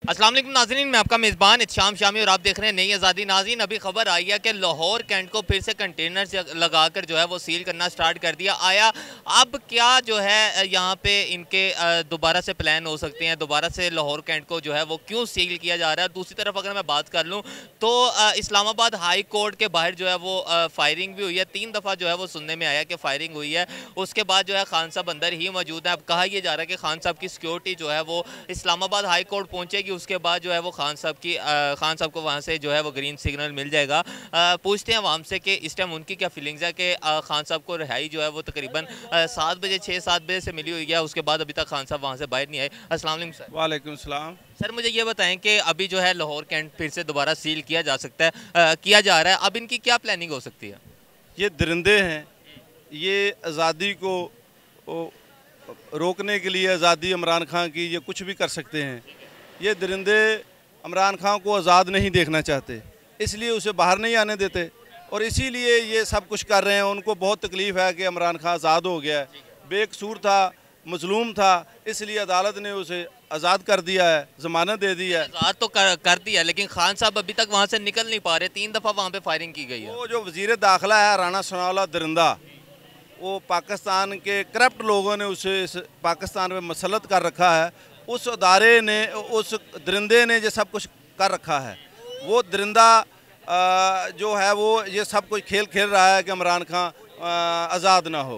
अस्सलाम वालेकुम नाज़रीन, मैं आपका मेज़बान इत्शाम शामी और आप देख रहे हैं नई आज़ादी। नाज़रीन, अभी खबर आई है कि लाहौर कैंट को फिर से कंटेनर लगाकर जो है वो सील करना स्टार्ट कर दिया। आया अब क्या जो है यहाँ पे इनके दोबारा से प्लान हो सकते हैं, दोबारा से लाहौर कैंट को जो है वो क्यों सील किया जा रहा है। दूसरी तरफ अगर मैं बात कर लूँ तो इस्लामाबाद हाई कोर्ट के बाहर जो है वो फायरिंग भी हुई है। 3 दफ़ा जो है वो सुनने में आया कि फायरिंग हुई है। उसके बाद जो है खान साहब अंदर ही मौजूद है। अब कहा यह जा रहा है कि खान साहब की सिक्योरिटी जो है वो इस्लामाबाद हाई कोर्ट पहुंचेगी, उसके बाद जो है वो खान साहब को वहां से जो है वो ग्रीन सिग्नल मिल जाएगा। पूछते हैं आवाम से कि इस टाइम उनकी क्या फीलिंग्स है कि खान साहब को रिहाई जो है वो तकरीबन 7 बजे 6-7 बजे से मिली हुई है, उसके बाद अभी तक खान साहब वहां से बाहर नहीं आए। अस्सलाम वालेकुम सर। वालेकुम सलाम। सर मुझे ये बताएं कि अभी जो है लाहौर कैंट फिर से दोबारा सील किया जा सकता है, किया जा रहा है, अब इनकी क्या प्लानिंग हो सकती है? ये दरिंदे हैं, ये आज़ादी को ओ, रोकने के लिए, आज़ादी इमरान खान की, ये कुछ भी कर सकते हैं। ये दरिंदे इमरान खान को आज़ाद नहीं देखना चाहते, इसलिए उसे बाहर नहीं आने देते और इसीलिए ये सब कुछ कर रहे हैं। उनको बहुत तकलीफ़ है कि इमरान खान आज़ाद हो गया है, बेकसूर था, मजलूम था, इसलिए अदालत ने उसे आज़ाद कर दिया है, ज़मानत दे दी है। आज़ाद तो कर दिया, लेकिन खान साहब अभी तक वहाँ से निकल नहीं पा रहे। 3 दफ़ा वहाँ पे फायरिंग की गई है। वो जो वज़ीर दाखिला है राना सनाउल्लाह दरिंदा, वो पाकिस्तान के करप्ट लोगों ने उसे इस पाकिस्तान में मसलत कर रखा है। उस अदारे ने, उस दरिंदे ने ये सब कुछ कर रखा है। वो दरिंदा जो है वो ये सब कुछ खेल खेल रहा है कि इमरान खान आज़ाद ना हो।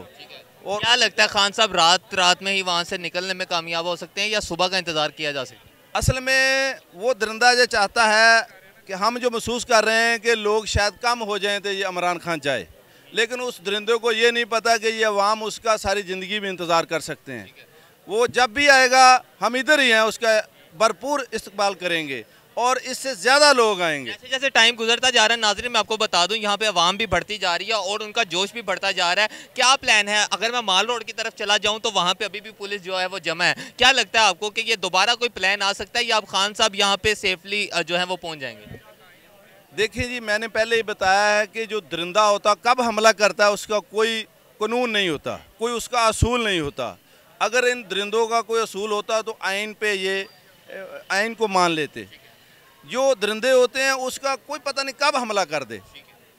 और क्या लगता है खान साहब रात रात में ही वहाँ से निकलने में कामयाब हो सकते हैं या सुबह का इंतज़ार किया जा सकता है? असल में वो दरिंदा ये चाहता है कि हम जो महसूस कर रहे हैं कि लोग शायद कम हो जाएं तो ये इमरान खान जाए, लेकिन उस दरिंदे को ये नहीं पता कि ये अवाम उसका सारी ज़िंदगी में इंतज़ार कर सकते हैं। वो जब भी आएगा हम इधर ही हैं, उसका भरपूर इस्तकबाल करेंगे और इससे ज़्यादा लोग आएंगे। जैसे जैसे टाइम गुजरता जा रहा है नाज़रीन, मैं आपको बता दूं यहाँ पे आवाम भी बढ़ती जा रही है और उनका जोश भी बढ़ता जा रहा है। क्या प्लान है? अगर मैं माल रोड की तरफ चला जाऊँ तो वहाँ पे अभी भी पुलिस जो है वो जमा है। क्या लगता है आपको कि ये दोबारा कोई प्लान आ सकता है या अब खान साहब यहाँ पे सेफली जो है वो पहुँच जाएंगे? देखिए जी, मैंने पहले ही बताया है कि जो दरिंदा होता कब हमला करता है उसका कोई कानून नहीं होता, कोई उसका असूल नहीं होता। अगर इन दरिंदों का कोई असूल होता तो आइन पे ये आइन को मान लेते। जो दरिंदे होते हैं उसका कोई पता नहीं कब हमला कर दे।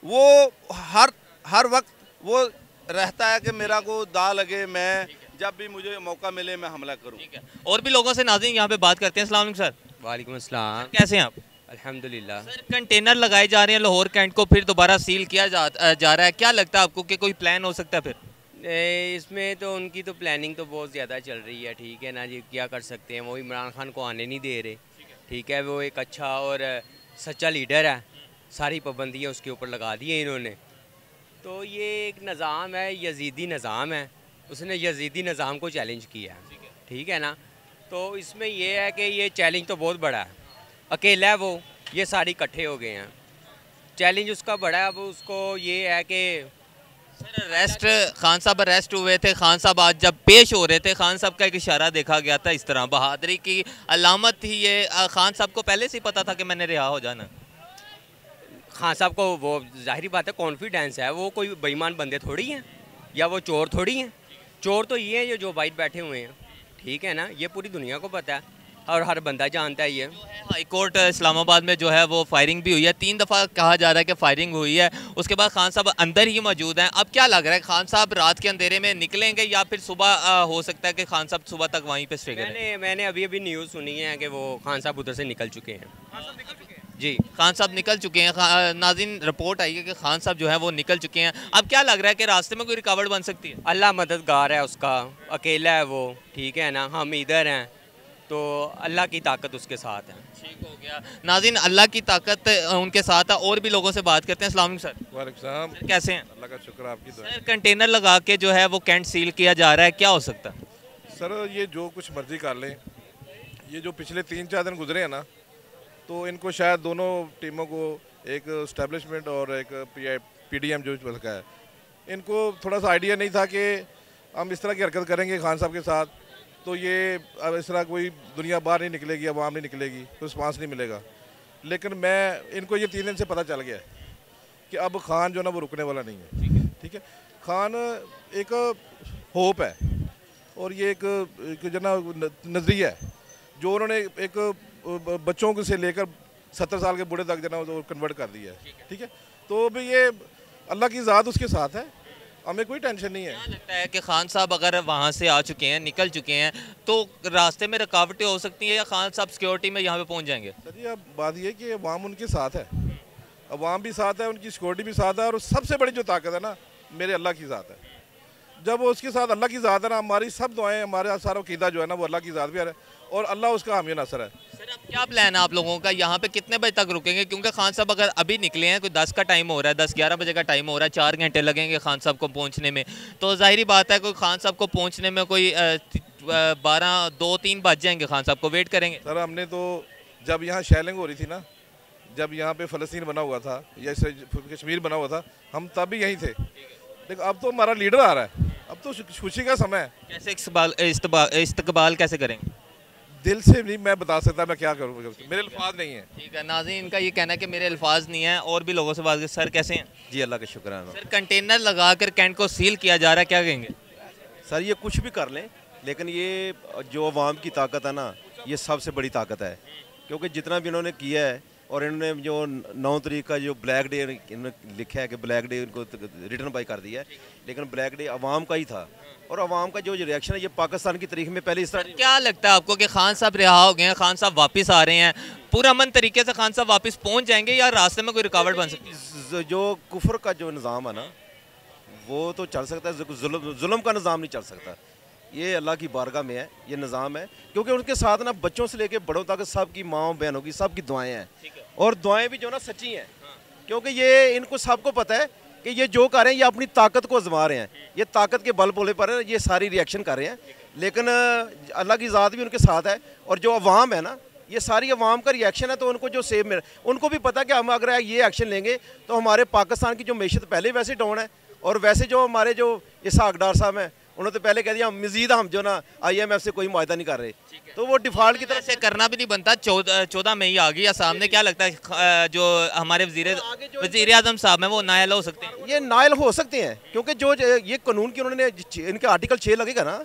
वो हर हर वक्त वो रहता है कि मेरा को दा लगे, मैं जब भी मुझे मौका मिले मैं हमला करूं। ठीक है, और भी लोगों से नाज़रीन यहाँ पे बात करते हैं। अस्सलाम वालेकुम सर। वालेकुम अस्सलाम। कैसे हैं आप? अल्हम्दुलिल्लाह। सर कंटेनर लगाए जा रहे हैं लाहौर कैंट को फिर दोबारा सील किया जा रहा है, क्या लगता है आपको कि कोई प्लान हो सकता है फिर? इसमें तो उनकी तो प्लानिंग तो बहुत ज़्यादा चल रही है, ठीक है ना जी। क्या कर सकते हैं, वो इमरान खान को आने नहीं दे रहे, ठीक है। वो एक अच्छा और सच्चा लीडर है, सारी पाबंदियाँ उसके ऊपर लगा दी हैं इन्होंने। तो ये एक निज़ाम है, यजीदी निज़ाम है, उसने यजीदी निज़ाम को चैलेंज किया है, ठीक है ना। तो इसमें यह है कि ये चैलेंज तो बहुत बड़ा है, अकेला है वो, ये सारे इकट्ठे हो गए हैं। चैलेंज उसका बड़ा है। अब उसको ये है कि सर अरेस्ट, खान साहब अरेस्ट हुए थे, खान साहब आज जब पेश हो रहे थे खान साहब का एक इशारा देखा गया था, इस तरह बहादुरी की अलामत थी ये। खान साहब को पहले से ही पता था कि मैंने रिहा हो जाना। खान साहब को वो जाहिर बात है कॉन्फिडेंस है, वो कोई बेईमान बंदे थोड़ी हैं या वो चोर थोड़ी हैं। चोर तो ये हैं जो जो बाइट बैठे हुए हैं, ठीक है ना। ये पूरी दुनिया को पता है और हर बंदा जानता है ये। हाई कोर्ट इस्लामाबाद में जो है वो फायरिंग भी हुई है, 3 दफ़ा कहा जा रहा है कि फायरिंग हुई है। उसके बाद खान साहब अंदर ही मौजूद हैं। अब क्या लग रहा है, खान साहब रात के अंधेरे में निकलेंगे या फिर सुबह हो सकता है कि खान साहब सुबह तक वहीं पे स्टे करें? मैंने अभी अभी न्यूज़ सुनी है कि वो खान साहब उधर से निकल चुके हैं। जी, खान साहब निकल चुके हैं। नाज़रीन रिपोर्ट आई है कि खान साहब जो है वो निकल चुके हैं। अब क्या लग रहा है कि रास्ते में कोई रुकावट बन सकती है? अल्लाह मददगार है उसका, अकेला है वो, ठीक है ना। हम इधर हैं तो अल्लाह की ताकत उसके साथ है। ठीक हो गया नाज़रीन, अल्लाह की ताकत उनके साथ है। और भी लोगों से बात करते हैं। अस्सलाम वालेकुम सर। वालेकुम सलाम। सर कैसे हैं? अल्लाह का शुक्र, आपकी दुआ। सर कंटेनर लगा के जो है वो कैंट सील किया जा रहा है, क्या हो सकता है? सर ये जो कुछ मर्जी कर लें, ये जो पिछले 3-4 दिन गुजरे हैं ना, तो इनको शायद दोनों टीमों को, एक इस्टेब्लिशमेंट और एक पीडीएम जो का है, इनको थोड़ा सा आइडिया नहीं था कि हम इस तरह की हरकत करेंगे खान साहब के साथ, तो ये अब इस तरह कोई दुनिया बाहर नहीं निकलेगी, अवाम नहीं निकलेगी, तो रिस्पांस नहीं मिलेगा। लेकिन मैं इनको ये 3 दिन से पता चल गया कि अब खान जो ना वो रुकने वाला नहीं है, ठीक है। खान एक होप है और ये एक जो ना नज़रिया है जो उन्होंने एक बच्चों से लेकर 70 साल के बूढ़े तक जना वो कन्वर्ट कर दिया है, ठीक है। तो भी ये अल्लाह की ज़ात उसके साथ है, हमें कोई टेंशन नहीं है। क्या लगता है कि खान साहब अगर वहाँ से आ चुके हैं, निकल चुके हैं, तो रास्ते में रुकावटें हो सकती हैं या खान साहब सिक्योरिटी में यहाँ पे पहुँच जाएंगे? सर जी अब बात ये है कि अवाम उनके साथ है, अवाम भी साथ है, उनकी सिक्योरिटी भी साथ है, और सबसे बड़ी जो ताकत है ना मेरे अल्लाह की ज़ात है। जब उसके साथ अल्लाह की ज़ात है ना, हमारी सब दुआएं, हमारे सारा अकीदा जो है ना वो अल्लाह की ज़ात भी है, और अल्लाह उसका हामी नसर है। सर अब क्या प्लान है आप लोगों का, यहाँ पे कितने बजे तक रुकेंगे? क्योंकि खान साहब अगर अभी निकले हैं, कोई 10 का टाइम हो रहा है, 10-11 बजे का टाइम हो रहा है, 4 घंटे लगेंगे खान साहब को पहुँचने में, तो ज़ाहिरी बात है कोई खान साहब को पहुँचने में कोई 2-3 बज जाएंगे, खान साहब को वेट करेंगे। सर हमने तो जब यहाँ शेलिंग हो रही थी ना, जब यहाँ पे फ़लस्तीन बना हुआ था या कश्मीर बना हुआ था, हम तब भी यहीं थे, लेकिन अब तो हमारा लीडर आ रहा है, अब तो खुशी का समय है। कैसे इस्तकबाल कैसे करेंगे? दिल से नहीं मैं बता सकता मैं क्या करूँगा, मेरे अल्फाज नहीं है। ठीक है नाज़रीन, इनका ये कहना है कि मेरे अल्फाज नहीं है। और भी लोगों से बात कर। सर कैसे हैं? जी अल्लाह का शुक्र है। सर कंटेनर लगाकर कैंट को सील किया जा रहा है, क्या कहेंगे? सर ये कुछ भी कर लें, लेकिन ये जो अवाम की ताकत है ना, ये सबसे बड़ी ताकत है, क्योंकि जितना भी इन्होंने किया है, और इन्होंने जो 9 तारीख का जो ब्लैक डे इन्होंने लिखा है कि ब्लैक डे इनको रिटर्न बाई कर दिया है, लेकिन ब्लैक डे अवाम का ही था, और अवाम का जो रिएक्शन है ये पाकिस्तान की तारीख में पहले इस तरह। क्या लगता है आपको कि खान साहब रिहा हो गए हैं, खान साहब वापस आ रहे हैं, पूरा अमन तरीके से खान साहब वापस पहुंच जाएंगे या रास्ते में कोई रुकावट बन सकती है? जो कुफर का जो निज़ाम है ना वो तो चल सकता है, जुल्म का निज़ाम नहीं चल सकता। ये अल्लाह की बारगाह में है ये निज़ाम है, क्योंकि उनके साथ ना बच्चों से लेके बड़ों तक सब की माँओं बहनों की सब की दुआएं हैं, और दुआएं भी जो ना सच्ची हैं, क्योंकि ये इनको सबको पता है कि ये जो कर रहे हैं ये अपनी ताकत को आजमा रहे हैं, ये ताकत के बल बोले पर ये सारी रिएक्शन कर रहे हैं, लेकिन अल्लाह की ज़ात भी उनके साथ है। और जो अवाम है ना, ये सारी अवाम का रिएक्शन है, तो उनको जो सेव में उनको भी पता है कि हम अगर ये एक्शन लेंगे तो हमारे पाकिस्तान की जो मैशत पहले वैसे डाउन है, और वैसे जो हमारे जो इसहाक डार साहब हैं उन्होंने तो पहले कह दिया मजीद हम जो ना IMF से कोई मुआहदा नहीं कर रहे, तो वो डिफ़ॉल्ट की तरफ से करना भी नहीं बनता। 14 मई आ गई या सामने, क्या लगता है जो हमारे वज़ीर आज़म साहब हैं वो नायल हो सकते हैं? ये नायल हो सकते हैं, क्योंकि जो ये कानून की उन्होंने इनके आर्टिकल 6 लगेगा ना,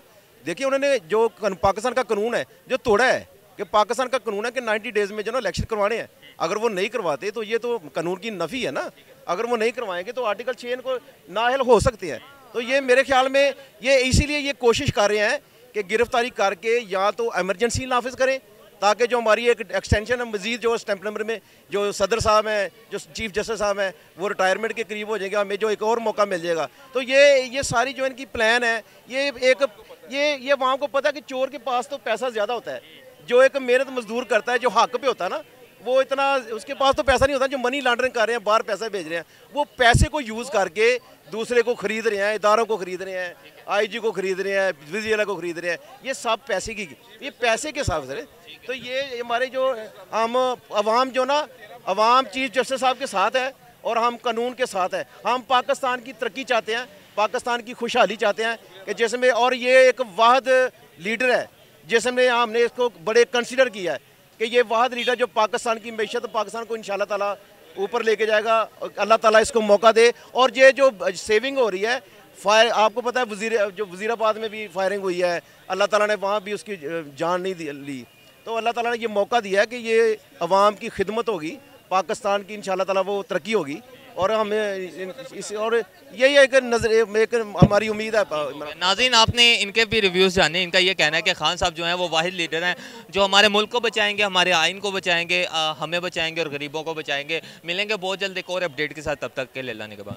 देखिए उन्होंने जो पाकिस्तान का कानून है जो तोड़ा है, कि पाकिस्तान का कानून है कि 90 डेज़ में जो ना इलेक्शन करवाने हैं, अगर वो नहीं करवाते तो ये तो कानून की नफ़ी है ना, अगर वो नहीं करवाएंगे तो आर्टिकल 6 इनको नाअहल हो सकते हैं। तो ये मेरे ख्याल में ये इसीलिए ये कोशिश कर रहे हैं कि गिरफ्तारी करके या तो एमरजेंसी नाफिज करें, ताकि जो हमारी एक एक्सटेंशन है मजीद जो सितंबर में जो सदर साहब हैं, जो चीफ जस्टिस साहब हैं, वो रिटायरमेंट के करीब हो जाएगा, हमें जो एक और मौका मिल जाएगा। तो ये सारी जो इनकी प्लान है, ये वहाँ को पता है कि चोर के पास तो पैसा ज़्यादा होता है, जो एक मेहनत मजदूर करता है, जो हक पे होता है ना, वो इतना उसके पास तो पैसा नहीं होता। जो मनी लॉन्ड्रिंग कर रहे हैं, बाहर पैसा भेज रहे हैं, वो पैसे को यूज़ करके दूसरे को खरीद रहे हैं, इदारों को खरीद रहे हैं, IG को खरीद रहे हैं, विजिला को खरीद रहे हैं, ये सब पैसे की, ये पैसे के हिसाब से। तो ये हमारे जो हम अवाम जो ना, अवाम चीफ जस्टिस साहब के साथ है और हम कानून के साथ है। हम पाकिस्तान की तरक्की चाहते हैं, पाकिस्तान की खुशहाली चाहते हैं, कि जिसमें, और ये एक वाहिद लीडर है जिसमें हमने इसको बड़े कंसिडर किया है कि ये वाहिद लीडर जो पाकिस्तान की मैशत, पाकिस्तान को इंशाल्लाह ताला ऊपर लेके जाएगा, अल्लाह ताला इसको मौका दे। और ये जो सेविंग हो रही है, फायर आपको पता है वज़ीराबाद में भी फायरिंग हुई है, अल्लाह ताला ने वहाँ भी उसकी जान नहीं ली, तो अल्लाह ताला ने ये मौका दिया है कि ये अवाम की खिदमत होगी, पाकिस्तान की इंशाल्लाह ताला वो तरक्की होगी, और हमें और यही एक हमारी उम्मीद है। नाज़रीन आपने इनके भी रिव्यूज़ जाने, इनका ये कहना है कि खान साहब जो हैं वो वाहिद लीडर हैं जो हमारे मुल्क को बचाएंगे, हमारे आइन को बचाएंगे, हमें बचाएंगे और गरीबों को बचाएंगे। मिलेंगे बहुत जल्द एक और अपडेट के साथ, तब तक के लिए अल्लाह ने के बाद।